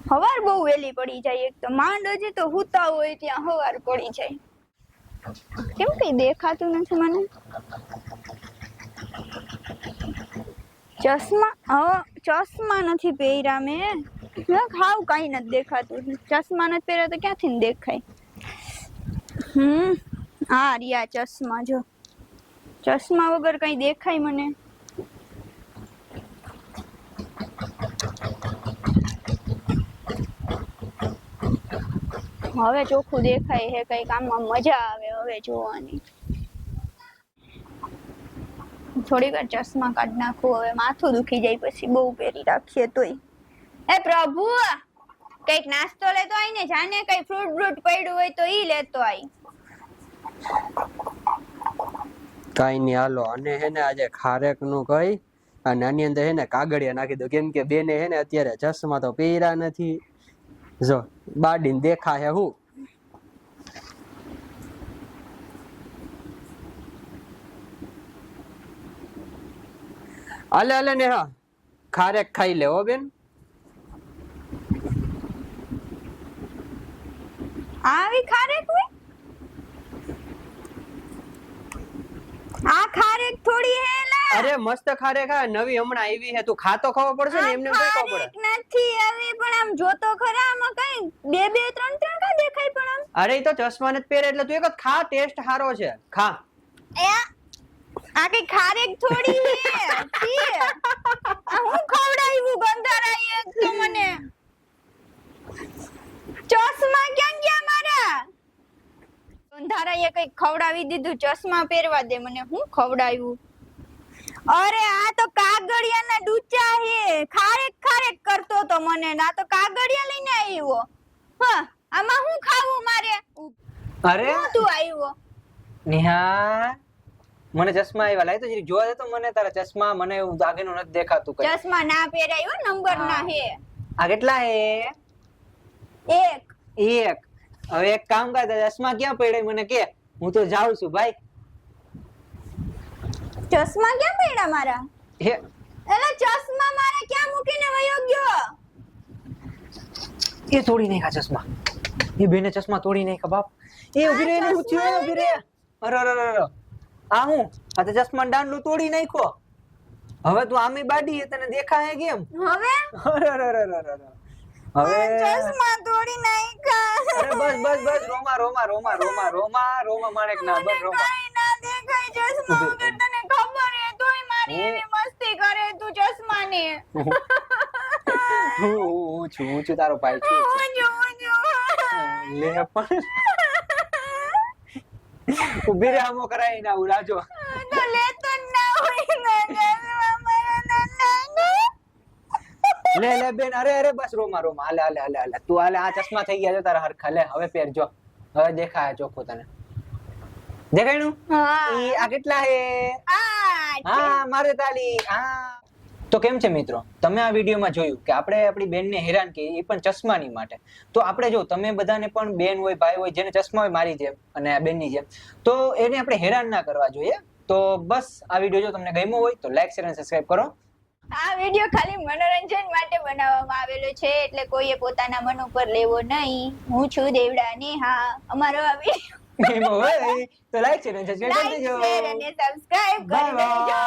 હવાર બહુ વેલી પડી જાય. એક તો માંડ હજી તો હુતા હોય ત્યાં હવાર પડી જાય. કેમ કઈ દેખાતું નથી મને? ચશ્મા નથી પહેર્યા મેં. હાવ કઈ નથી દેખાતું. ચશ્મા નથી પહેર્યા તો ક્યાંથી દેખાય? આ રહ્યા ચશ્મા. જો ચશ્મા વગર કઈ દેખાય મને? હવે ચોખ્ખું દેખાય હે. કઈક આમાં મજા આવે હવે જોવાની. થોડી વાર ચશ્મા કાઢી નાખું. હવે માથું દુખી જાય પછી બહુ પહેરી રાખીએ તોય. એ પ્રભુ, કઈક નાસ્તો લેતો આય ને. જાને કઈ ફ્રૂટ બ્રૂટ પડ્યું હોય તો ઈ લેતો આય. કઈ નઈ હાલો. અને હે ને આજે ખારેક નું કઈ અને આની અંદર હે ને કાગળિયા નાખી દો. કેમ કે બેને હે ને અત્યારે ચશ્મા તો પહેર્યા નથી. જો બાડીને દેખા હે હું. હાલે હાલે ને હા ખારેક ખાઈ લે હો બેન. આવી ખારેક હોય? આ ખારેક થોડી હે લા. અરે મસ્ત ખારેક આ નવી હમણાં આવી હે. તું ખાતો ખાવો પડશે ને. એમને કઈ ખાવ પડે નથી આવી. પણ આમ જોતો ખરા આમાં કઈ બે બે ત્રણ ત્રણ કા દેખાય પણ આમ. અરે ઈ તો ચશ્મા નથી પહેરે એટલે તું એક જ ખા. ટેસ્ટ સારો છે. ખા. આ કઈ ખારેક થોડી હે. હું ખવડાવ્યું ગંધારાય એક તો મને. ચશ્મા ક્યાં ગયા મારા? ગંધારાએ કઈ ખવડાવી દીધું. ચશ્મા પહેરવા દે મને. હું ખવડાવ્યું? અરે આ તો કાગળિયાના ડૂચા હે. ખારેક ખારેક કરતો તો મને. ના તો કાગળિયા લઈને આવ્યો. હા આમાં હું ખાવું મારે? અરે તું આવ્યો નિહા. મને ચશ્મા આવ્યા. લાય તો જરીક જોવા દે તો મને તારા ચશ્મા. મને એવું આગળનું નથી દેખાતું કઈ. ચશ્મા ના પહેરાયો નંબર ના હે. આ કેટલા હે? એક. હવે એક કામ કર. ચશ્મા ક્યાં પડ્યા મને કે. હું તો જાઉં છું ભાઈ. ચશ્મા ક્યાં પડ્યા મારા? હે એલા ચશ્મા મારે ક્યાં મૂકીને વયો ગયો? એ તોડી નાખ્યા ચશ્મા. એ બેને ચશ્મા તોડી નાખ્યા બાપ. એ ઉભી રહે ને. ઉભી રહે. અરે આ હું આ તો ચશ્મા દાંડલું તોડી નાખ્યો. હવે તું આમી બાડી તને દેખાય કેમ? હવે હવે ચશ્મા તોડી નાખ્યા. અરે બસ રોમા માણેક ના બસ રોમા. કઈ ના દેખાય ચશ્મા વગર. તને ખબર હે તોય મારી એવી મસ્તી કરે તું ચશ્મા ને. હું છું તારો ભાઈ છું. લે પણ ઉભી રે. આમો કરાઈ ના ઉરાજો તો લેતો જ ના હોય ને ચશ્મા મારા નાના. લે બેન. અરે બસ રોમા. હાલે તું હાલે. આ ચશ્મા થઈ ગયા છે તારા હરખા. લે હવે પહેરજો. હવે દેખાય ચોખ્ખું તને. દેખાયનું? ઈ આ કેટલા હે? હા મારે તાલી. હા તો કેમ છે મિત્રો? તમે આ વિડીયોમાં જોયું કે આપણે આપણી બેનને હેરાન કરી, એ પણ ચશ્માની માટે. તો આપણે જો તમે બધાને પણ બેન હોય ભાઈ હોય જેને ચશ્મા હોય મારી જેમ અને આ બેનની જેમ, તો એને આપણે હેરાન ના કરવા જોઈએ. તો બસ આ વિડીયો જો તમને ગમ્યો હોય તો લાઈક શેર અને સબસ્ક્રાઇબ કરો. આ વિડીયો ખાલી મનોરંજન માટે બનાવવામાં આવેલો છે, એટલે કોઈએ પોતાના મન ઉપર લેવો નહીં. હું છું દેવડા નેહા. અમારો આ વિડીયો હોય તો લાઈક શેર અને સબસ્ક્રાઇબ કરી દેજો. કરી દેજો.